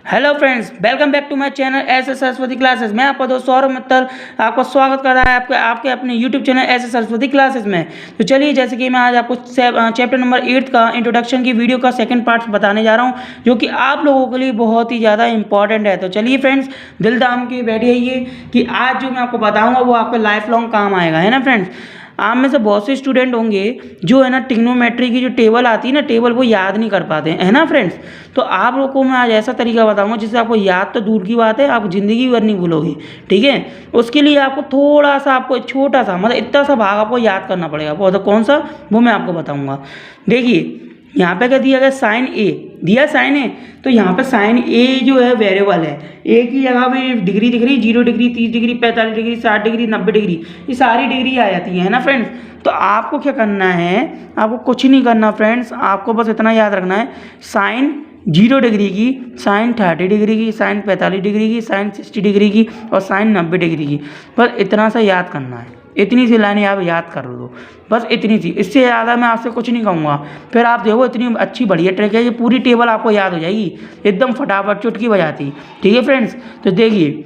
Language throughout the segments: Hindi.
Hello friends, welcome back to my channel S S Saraswati classes. मैं आपका दोस्त सौरभ मित्तल आपका स्वागत कर रहा है आपके अपने YouTube channel S S Saraswati classes में। तो चलिए, जैसे कि मैं आज आपको चैप्टर नंबर 8 का इंट्रोडक्शन की वीडियो का सेकंड पार्ट बताने जा रहा हूं, जो कि आप लोगों के लिए बहुत ही ज़्यादा इंपॉर्टेंट है। तो चलिए फ्रेंड्स, दिल थाम के बैठे रहिए कि आज जो मैं आपको बताऊँगा वो आपके लाइफ लॉन्ग काम आएगा, है ना फ्रेंड्स। आप में से बहुत से स्टूडेंट होंगे जो है ना ट्रिग्नोमेट्री की जो टेबल आती है ना, टेबल वो याद नहीं कर पाते हैं, है ना फ्रेंड्स। तो आप लोगों को मैं आज ऐसा तरीका बताऊंगा जिससे आपको याद तो दूर की बात है, आप ज़िंदगी भर नहीं भूलोगे, ठीक है। उसके लिए आपको थोड़ा सा, आपको छोटा सा मतलब इतना सा भाग आपको याद करना पड़ेगा। वो तो कौन सा, वो मैं आपको बताऊँगा। देखिए यहाँ पे क्या दिया गया, साइन ए दिया, साइन ए। तो यहाँ पे साइन ए जो है वेरिएबल है, ए की जगह पे डिग्री दिख रही, 0 degree, 30 degree, 45 degree, 60 degree, 90 degree, ये सारी डिग्री आ जाती है ना फ्रेंड्स। तो आपको क्या करना है, आपको कुछ नहीं करना फ्रेंड्स, आपको बस इतना याद रखना है, साइन 0 डिग्री की, साइन 30 डिग्री की, साइन 45 डिग्री की, साइन 60 डिग्री की और साइन 90 डिग्री की, बस इतना सा याद करना है। इतनी सी लाइनें आप याद कर लो, बस इतनी सी, इससे ज़्यादा मैं आपसे कुछ नहीं कहूँगा। फिर आप देखो, इतनी अच्छी बढ़िया ट्रिक है, ये पूरी टेबल आपको याद हो जाएगी एकदम फटाफट, चुटकी बजाती। ठीक है फ्रेंड्स, तो देखिए,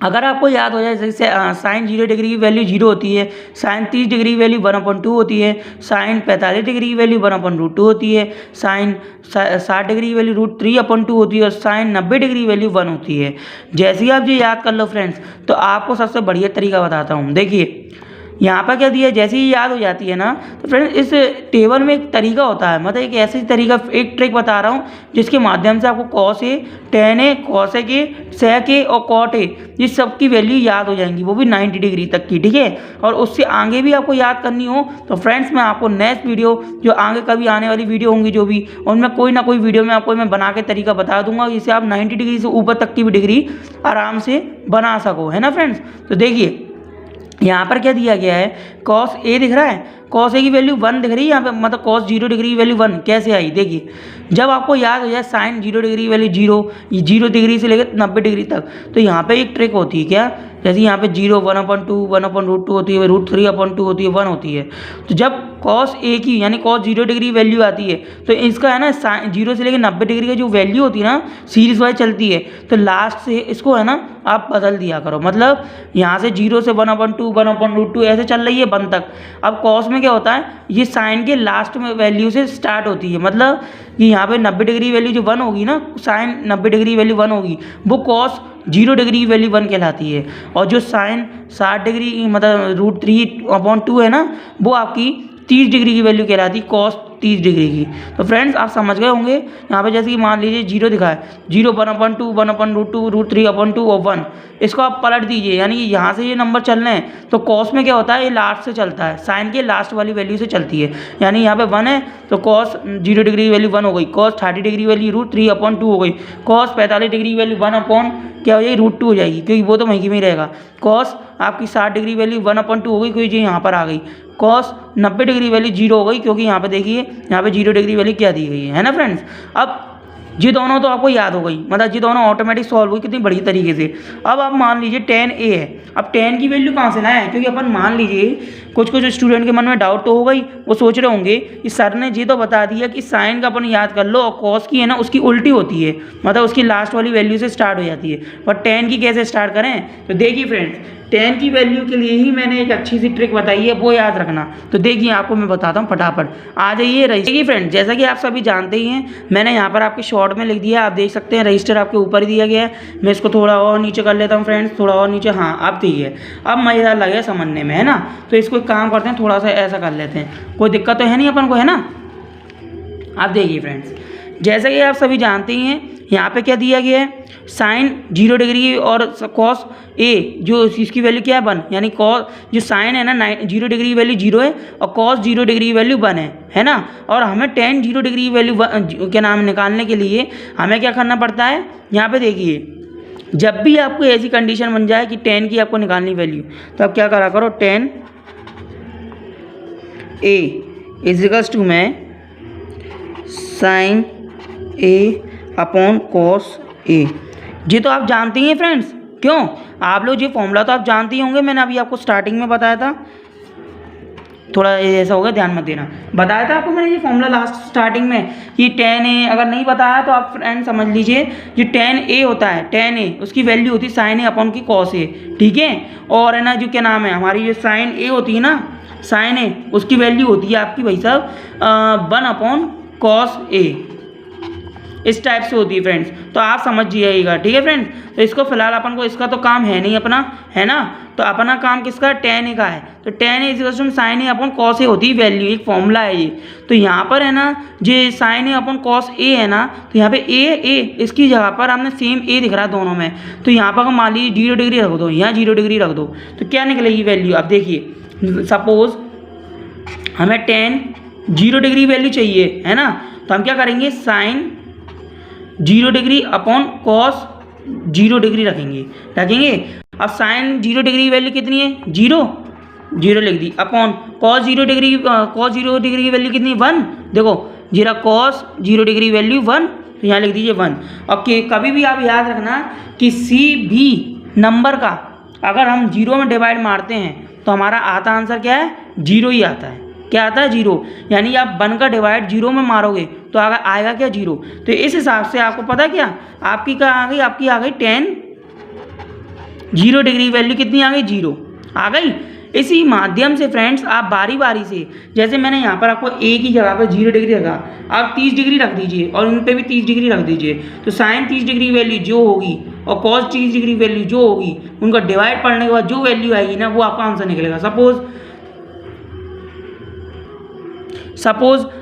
अगर आपको याद हो जाए, जैसे साइन 0 डिग्री की वैल्यू 0 होती है, साइन 30 डिग्री की वैल्यू 1/2 होती है, साइन 45 डिग्री की वैल्यू 1/√2 होती है, साइन 60 डिग्री की वैल्यू √3/2 होती है और साइन 90 डिग्री की वैल्यू 1 होती है। जैसे ही आप ये याद कर लो फ्रेंड्स, तो आपको सबसे बढ़िया तरीका बताता हूँ। देखिए यहाँ पर क्या दिया है, जैसे ही याद हो जाती है ना, तो फ्रेंड्स इस टेबल में एक तरीका होता है, मतलब एक ऐसी तरीका, एक ट्रिक बता रहा हूँ जिसके माध्यम से आपको cos A, tan A, cosec A, sec A और कॉट ए, ये सब की वैल्यू याद हो जाएंगी, वो भी 90 डिग्री तक की, ठीक है। और उससे आगे भी आपको याद करनी हो तो फ्रेंड्स मैं आपको नेक्स्ट वीडियो, जो आगे कभी आने वाली वीडियो होंगी जो भी, उनमें कोई ना कोई वीडियो में आपको मैं बना के तरीका बता दूंगा, जिससे आप 90 डिग्री से ऊपर तक की भी डिग्री आराम से बना सको, है ना फ्रेंड्स। तो देखिए यहाँ पर क्या दिया गया है, कॉस ए दिख रहा है, कॉस ए की वैल्यू 1 दिख रही है यहाँ पे, मतलब कॉस 0 डिग्री की वैल्यू 1 कैसे आई। देखिए जब आपको याद हो जाए साइन 0 डिग्री की वैल्यू 0, ये 0 डिग्री से लेकर 90 डिग्री तक, तो यहाँ पे एक ट्रिक होती है क्या, जैसे यहाँ पे 0, 1/2, 1/√2 होती है, √3/2 होती है, 1 होती है। तो जब कॉस ए की यानी कॉस 0 डिग्री वैल्यू आती है, तो इसका है ना 0 से लेकर 90 डिग्री का जो वैल्यू होती है ना, सीरीज वाइज चलती है, तो लास्ट से इसको है ना आप बदल दिया करो। मतलब यहाँ से 0 से 1/2, 1/√2 ऐसे चल रही है 1 तक। अब कॉस में क्या होता है, ये साइन के लास्ट में वैल्यू से स्टार्ट होती है, मतलब कि यहाँ पे 90 डिग्री वैल्यू जो 1 होगी ना, साइन 90 डिग्री वैल्यू 1 होगी, वो कॉस 0 डिग्री की वैल्यू 1 कहलाती है। और जो साइन 60 डिग्री मतलब √3/2 है ना, वो आपकी 30 डिग्री की वैल्यू कहलाती है, कॉस 30 डिग्री की। तो फ्रेंड्स आप समझ गए होंगे। यहाँ पे जैसे कि मान लीजिए 0 दिखा है, 0, 1/2, 1/√2, √3/2 और 1, इसको आप पलट दीजिए, यानी कि यहाँ से ये नंबर चल रहे हैं, तो कॉस में क्या होता है, ये लास्ट से चलता है, साइन के लास्ट वाली वैल्यू से चलती है। यानी यहाँ पे 1 है तो कॉस 0 डिग्री की वैल्यू 1 हो गई, कॉस 30 डिग्री की वैल्यू √3/2 हो गई, कॉस 45 डिग्री की वैल्यू 1 अपॉन क्या हो जाएगी, √2 हो जाएगी, क्योंकि वो तो वहीं में ही रहेगा। कॉस आपकी 60 डिग्री वैल्यू 1/2 हो गई, क्योंकि जो यहाँ पर आ गई। कॉस 90 डिग्री वैल्यू 0 हो गई, क्योंकि यहाँ पे देखिए यहाँ पे 0 डिग्री वैल्यू क्या दी गई है ना फ्रेंड्स। अब ये दोनों तो आपको याद हो गई, मतलब ये दोनों ऑटोमेटिक सॉल्व हुई कितनी बढ़िया तरीके से। अब आप मान लीजिए 10 ए है, अब 10 की वैल्यू कहाँ से लाए, क्योंकि अपन मान लीजिए कुछ स्टूडेंट के मन में डाउट तो होगा ही, वो सोच रहे होंगे कि सर ने ये तो बता दिया कि साइन का अपन याद कर लो और कॉस की है ना उसकी उल्टी होती है, मतलब उसकी लास्ट वाली वैल्यू से स्टार्ट हो जाती है, पर 10 की कैसे स्टार्ट करें। तो देखिए फ्रेंड्स, 10 की वैल्यू के लिए ही मैंने एक अच्छी सी ट्रिक बताई है, वो याद रखना। तो देखिए आपको मैं बताता हूँ, फटाफट आ जाइए। देखिए फ्रेंड्स, जैसा कि आप सभी जानते ही हैं, मैंने यहाँ पर आपके शॉर्ट में लिख दिया, आप देख सकते हैं रजिस्टर आपके ऊपर दिया गया है। मैं इसको थोड़ा और नीचे कर लेता हूँ फ्रेंड्स, थोड़ा और नीचे, हाँ अब देखिए, अब मज़ेदार लगे समझने में, है ना। तो इसको एक काम करते हैं, थोड़ा सा ऐसा कर लेते हैं, कोई दिक्कत तो है नहीं अपन को, है ना। आप देखिए फ्रेंड्स, जैसा कि आप सभी जानते ही हैं, यहाँ पे क्या दिया गया है, साइन 0 डिग्री और कॉस ए, जो इसकी वैल्यू क्या है 1, यानी कॉस जो साइन है ना 0 डिग्री की वैल्यू 0 है और कॉस 0 डिग्री की वैल्यू 1 है ना। और हमें tan 0 डिग्री की वैल्यू क्या नाम निकालने के लिए हमें क्या करना पड़ता है, यहाँ पे देखिए, जब भी आपको ऐसी कंडीशन बन जाए कि tan की आपको निकालनी वैल्यू, तो आप क्या करा करो, tan a इजिकल्स टू में sign A upon cos A. ये तो आप जानते ही हैं फ्रेंड्स, क्यों, आप लोग ये फॉर्मूला तो आप जानते ही होंगे, मैंने अभी आपको स्टार्टिंग में बताया था। थोड़ा ये ऐसा होगा, ध्यान मत देना। बताया था आपको मैंने ये फॉर्मूला लास्ट स्टार्टिंग में कि tan a, अगर नहीं बताया तो आप फ्रेंड समझ लीजिए, जो tan a होता है, tan a उसकी वैल्यू होती है sin a अपॉन की cos a, ठीक है। और है ना जो क्या नाम है, हमारी जो sin a होती है ना, sin a उसकी वैल्यू होती है आपकी भाई साहब 1 अपॉन cos a, इस टाइप से होती है फ्रेंड्स। तो आप समझ जाइएगा, ठीक है फ्रेंड्स। तो इसको फिलहाल अपन को इसका तो काम है नहीं अपना, है ना। तो अपना काम किसका, tan a का है। तो tan a equal to sin a upon cos a होती है वैल्यू, एक फॉर्मूला है ये। तो यहाँ पर है ना जो sin a upon cos a है ना, तो यहाँ पे a इसकी जगह पर हमने सेम a दिख रहा है दोनों में। तो यहाँ पर मान लीजिए 0 डिग्री रख दो, यहाँ 0 डिग्री रख दो, तो क्या निकलेगी वैल्यू। अब देखिए सपोज हमें tan 0 डिग्री वैल्यू चाहिए, है ना। तो हम क्या करेंगे, sin 0 degree upon cos 0 degree रखेंगे। अब sin 0 डिग्री की वैल्यू कितनी है, 0 लिख दी, अपॉन cos 0 डिग्री की वैल्यू कितनी है, 1। देखो जीरा cos 0 डिग्री वैल्यू 1, तो यहाँ लिख दीजिए 1। ओके, कभी भी आप याद रखना किसी भी नंबर का अगर हम 0 में डिवाइड मारते हैं तो हमारा आता आंसर क्या है, 0 ही आता है। क्या आता है, 0। यानी आप 1 का डिवाइड 0 में मारोगे तो आएगा क्या, 0। तो इस हिसाब से आपको पता क्या, आपकी क्या आ गई, आपकी आ गई tan 0 डिग्री वैल्यू कितनी आ गई, 0 आ गई। इसी माध्यम से फ्रेंड्स आप बारी बारी से, जैसे मैंने यहाँ पर आपको a की जगह पर 0 डिग्री रखा, आप 30 डिग्री रख दीजिए और इन पे भी 30 डिग्री रख दीजिए। तो sin 30 डिग्री वैल्यू जो होगी और cos 30 डिग्री वैल्यू जो होगी, उनका डिवाइड पढ़ने के बाद जो वैल्यू आएगी ना, वो आपका आंसर निकलेगा। सपोज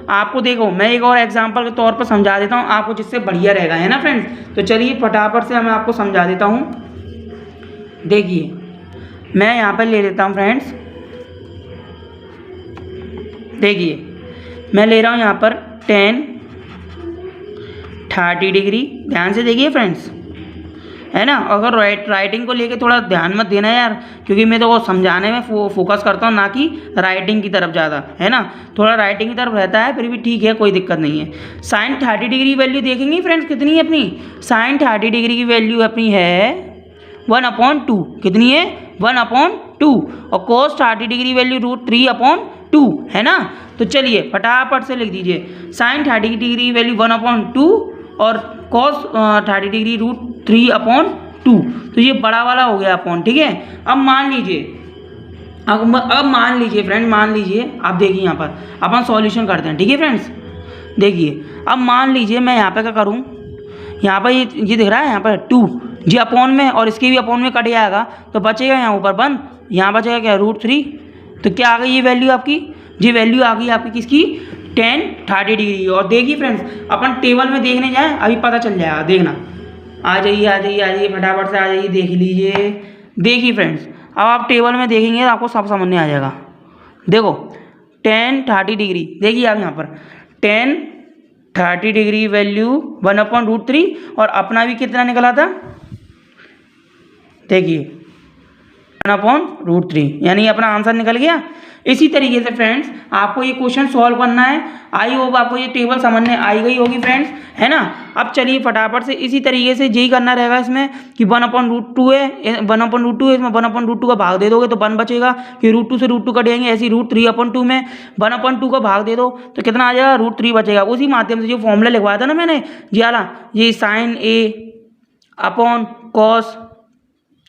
आपको देखो, मैं एक और एग्जांपल के तौर पर समझा देता हूँ आपको, जिससे बढ़िया रहेगा, है ना फ्रेंड्स। तो चलिए फटाफट से मैं आपको समझा देता हूँ। देखिए मैं यहाँ पर ले लेता हूँ फ्रेंड्स, देखिए मैं ले रहा हूँ यहाँ पर tan 30 डिग्री, ध्यान से देखिए फ्रेंड्स, है ना। अगर राइटिंग को लेके थोड़ा ध्यान मत देना यार, क्योंकि मैं तो वो समझाने में फोकस करता हूँ, ना कि राइटिंग की तरफ ज़्यादा, है ना। थोड़ा राइटिंग की तरफ रहता है, फिर भी ठीक है, कोई दिक्कत नहीं है। sin 30 डिग्री वैल्यू देखेंगे फ्रेंड्स कितनी है अपनी, sin 30 डिग्री की वैल्यू अपनी है 1/2, कितनी है, 1/2। और cos 30 डिग्री वैल्यू √3/2, है ना। तो चलिए फटाफट से लिख दीजिए, sin 30 डिग्री वैल्यू 1/2 और cos 30 डिग्री √3/2। तो ये बड़ा वाला हो गया अपॉन, ठीक है। अब मान लीजिए, अब मान लीजिए फ्रेंड, मान लीजिए आप देखिए यहाँ पर अपन सॉल्यूशन करते हैं, ठीक है फ्रेंड्स। देखिए अब मान लीजिए मैं यहाँ पे क्या करूँ, यहाँ पर ये दिख रहा है यहाँ पर 2 जी अपॉन में, और इसके भी अपॉन में कट जाएगा तो बचेगा यहाँ ऊपर 1, यहाँ बचेगा क्या √3। तो क्या आ गई ये वैल्यू आपकी, ये वैल्यू आ गई आपकी किसकी, tan 30 डिग्री। और देखिए फ्रेंड्स अपन टेबल में देखने जाएँ, अभी पता चल जाएगा, देखना। आ जाइए फटाफट से आ जाइए, देख लीजिए। देखिए फ्रेंड्स अब आप टेबल में देखेंगे तो आपको सब समझ में आ जाएगा। देखो tan 30 डिग्री, देखिए आप यहाँ पर tan 30 डिग्री वैल्यू 1/√3, और अपना भी कितना निकला था, देखिए 1/√3, यानी अपना आंसर निकल गया। इसी तरीके से फ्रेंड्स आपको ये क्वेश्चन सॉल्व करना है। आई होप आपको ये टेबल समझ में आई गई होगी फ्रेंड्स, है ना। अब चलिए फटाफट से इसी तरीके से यही करना रहेगा इसमें कि 1/√2 है, 1/√2 है, इसमें 1/√2 का भाग दे दोगे तो 1 बचेगा, कि √2 से √2 कटेंगे, ऐसे √3/2 में 1/2 का भाग दे दो तो कितना आ जाएगा, √3 बचेगा। उसी माध्यम से जो फॉर्मूला लिखवाया था ना मैंने, ये वाला, ये sin a upon cos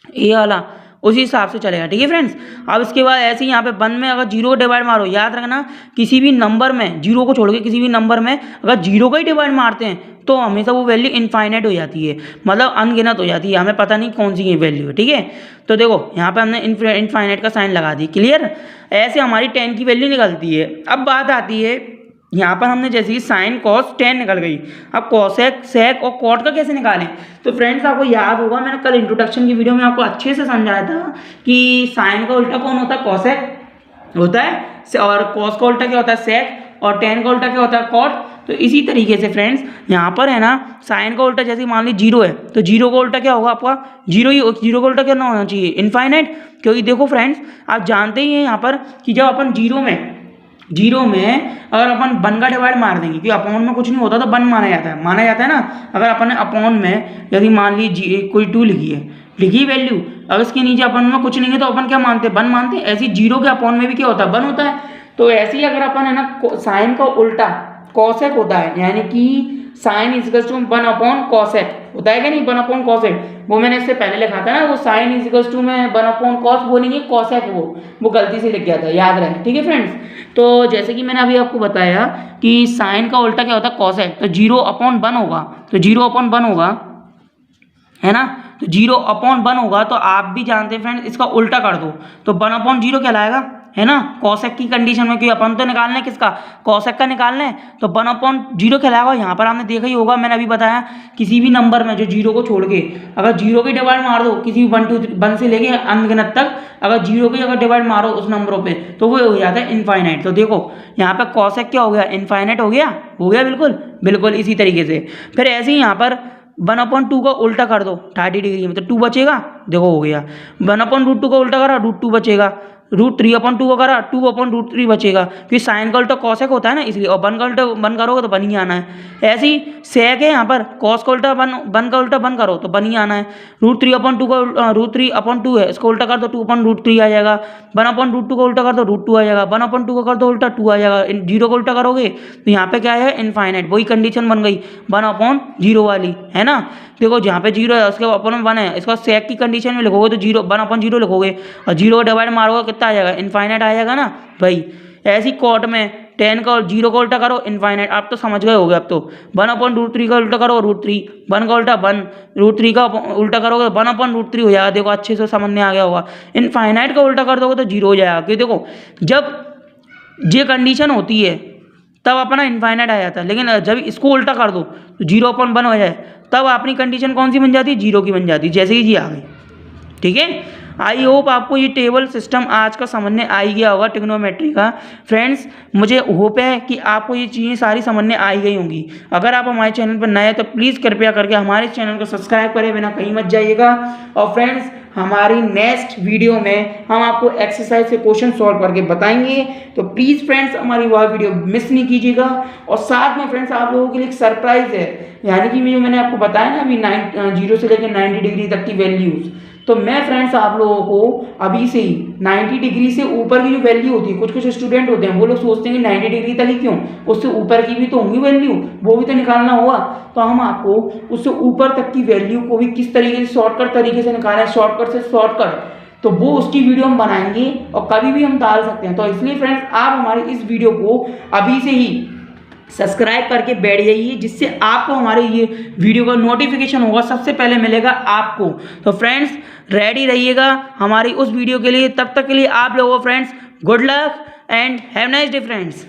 a वाला, उसी हिसाब से चलेगा, ठीक है फ्रेंड्स। अब इसके बाद ऐसे ही यहाँ पे 1 में अगर 0 को डिवाइड मारो, याद रखना किसी भी नंबर में 0 को छोड़ के किसी भी नंबर में अगर 0 का ही डिवाइड मारते हैं तो हमेशा वो वैल्यू इनफाइनाइट हो जाती है, मतलब अनगिनत हो जाती है, हमें पता नहीं कौन सी वैल्यू है, ठीक है। तो देखो यहाँ पे हमने इनफाइनाइट का साइन लगा दी, क्लियर। ऐसे हमारी 10 की वैल्यू निकलती है। अब बात आती है यहाँ पर हमने जैसे कि साइन cos 10 निकल गई, अब cosec sec और cot का कैसे निकालें। तो फ्रेंड्स आपको याद होगा मैंने कल इंट्रोडक्शन की वीडियो में आपको अच्छे से समझाया था कि साइन का उल्टा कौन होता है, cosec होता है, और cos का उल्टा क्या होता है, sec, और tan का उल्टा क्या होता है, cot। तो इसी तरीके से फ्रेंड्स यहाँ पर है ना, साइन का उल्टा जैसे मान लीजिए 0 है तो 0 का उल्टा क्या होगा आपका, 0 ही, 0 का उल्टा क्या होना चाहिए, इनफाइनाइट। क्योंकि देखो फ्रेंड्स आप जानते ही हैं यहाँ पर कि जब अपन 0 में अगर अपन 1 का डिवाइड मार देंगे, क्योंकि अपॉन में कुछ नहीं होता तो 1 माना जाता है ना। अगर अपन ने अपॉन में यदि मान लीजिए कोई 2 लिखी वैल्यू, अगर इसके नीचे अपन में कुछ नहीं है तो अपन क्या मानते हैं, 1 मानते हैं। ऐसे 0 के अपॉन में भी क्या होता है, 1 होता है। तो ऐसे ही अगर अपन है ना साइन का उल्टा कॉसेक होता है, यानी कि साइन इजिकल्स टू 1 कॉसेक होता है क्या नहीं, 1 कॉसेक, वो मैंने इससे पहले लिखा था ना, वो साइन इजिकल्स टू में 1 कॉस, वो नहीं है कॉसेक, वो गलती से लिख गया था, याद रहे, ठीक है फ्रेंड्स। तो जैसे कि मैंने अभी आपको बताया कि साइन का उल्टा क्या होता है कॉसेक, तो 0/1 होगा, तो 0/1 होगा, है ना, तो 0/1 होगा, तो आप भी जानते हैं फ्रेंड्स इसका उल्टा कर दो तो 1/0 कहलाएगा, है ना, कॉसेक की कंडीशन में, क्योंकि अपन तो निकालना है किसका, कॉसेक का निकालना है, तो 1/0 कहलाएगा। यहाँ पर आपने देखा ही होगा, मैंने अभी बताया किसी भी नंबर में जो 0 को छोड़ के अगर 0 की डिवाइड मार दो, किसी भी 1 2 3 1 से लेके अनगिनत तक, अगर 0 की अगर डिवाइड मारो उस नंबरों पे, तो वो हो जाता है इनफाइनाइट। तो देखो यहाँ पे कॉसेक क्या हो गया, इनफाइनाइट हो गया, बिल्कुल बिल्कुल इसी तरीके से। फिर ऐसे ही यहाँ पर 1/2 का उल्टा कर दो 30 डिग्री में, तो 2 बचेगा, देखो हो गया। 1/√2 का उल्टा करा, √2 बचेगा। √3/2 का करा, 2/√3 बचेगा, क्योंकि साइन का उल्टा कॉसेक होता है ना, इसलिए। और 1 का उल्टा 1 करोगे तो 1 ही आना है। ऐसे ही सेक है यहाँ पर, कॉस का उल्टा 1 का उल्टा 1 करो तो 1 ही आना है। √3/2 का √3/2 है, इसको उल्टा कर दो 2/√3 आ जाएगा। 1/√2 का उल्टा कर दो √2 आ जाएगा। 1/2 का कर दो उल्टा 2 आ जाएगा। 0 का उल्टा करोगे तो यहाँ पे क्या है, इनफाइनाइट, वही कंडीशन बन गई 1/0 वाली, है ना। देखो जहाँ पे 0 है उसके अपन में 1 है, इसका सेक की कंडीशन में लिखोगे तो 1/0 लिखोगे, और 0 का डिवाइड मारोगे कितना आ जाएगा, इनफाइनाइट आ जाएगा ना भाई। ऐसी कॉट में 10 का और 0 का उल्टा करो इनफाइनाइट, आप तो समझ गए होगे अब तो। 1/√3 का उल्टा करो √3, 1 का उल्टा 1, √3 का उल्टा करोगे 1/√3 हो जाएगा। देखो अच्छे से समझ में आ गया होगा। इनफाइनाइट का उल्टा कर दोगे तो 0 हो जाएगा, क्योंकि देखो जब ये कंडीशन होती है तब अपना इनफाइनाइट आ जाता है, लेकिन जब इसको उल्टा कर दो तो 0/1 हो जाए, तब अपनी कंडीशन कौन सी बन जाती है, 0 की बन जाती है, जैसे ही जी आ गई, ठीक है। आई होप आपको ये टेबल सिस्टम आज का समझ में आ गया होगा ट्रिग्नोमेट्री का। फ्रेंड्स मुझे होप है कि आपको ये चीज़ें सारी समझ में आ गई होंगी। अगर आप हमारे चैनल पर नए हैं तो प्लीज़ कृपया करके हमारे चैनल को सब्सक्राइब करें, बिना कहीं मत जाइएगा। और फ्रेंड्स हमारी नेक्स्ट वीडियो में हम आपको एक्सरसाइज से क्वेश्चन सॉल्व करके बताएंगे, तो प्लीज़ फ्रेंड्स हमारी वह वीडियो मिस नहीं कीजिएगा। और साथ में फ्रेंड्स आप लोगों के लिए एक सरप्राइज है, यानी कि मैंने आपको बताया ना अभी 0 से लेकर 90 डिग्री तक की वैल्यूज़, तो मैं फ्रेंड्स आप लोगों को अभी से ही 90 डिग्री से ऊपर की जो वैल्यू होती है, कुछ स्टूडेंट होते हैं वो लोग सोचते हैं कि 90 डिग्री तक ही क्यों, उससे ऊपर की भी तो होंगी वैल्यू, वो भी तो निकालना होगा। तो हम आपको उससे ऊपर तक की वैल्यू को भी किस तरीके से शॉर्टकट तरीके से निकालें, शॉर्टकट से शॉर्टकट, तो वो उसकी वीडियो हम बनाएंगे और कभी भी हम डाल सकते हैं। तो इसलिए फ्रेंड्स आप हमारी इस वीडियो को अभी से ही सब्सक्राइब करके बैठ जाइए, जिससे आपको हमारे ये वीडियो का नोटिफिकेशन होगा, सबसे पहले मिलेगा आपको। तो फ्रेंड्स रेडी रहिएगा हमारी उस वीडियो के लिए। तब तक के लिए आप लोगों friends good luck and have nice day friends.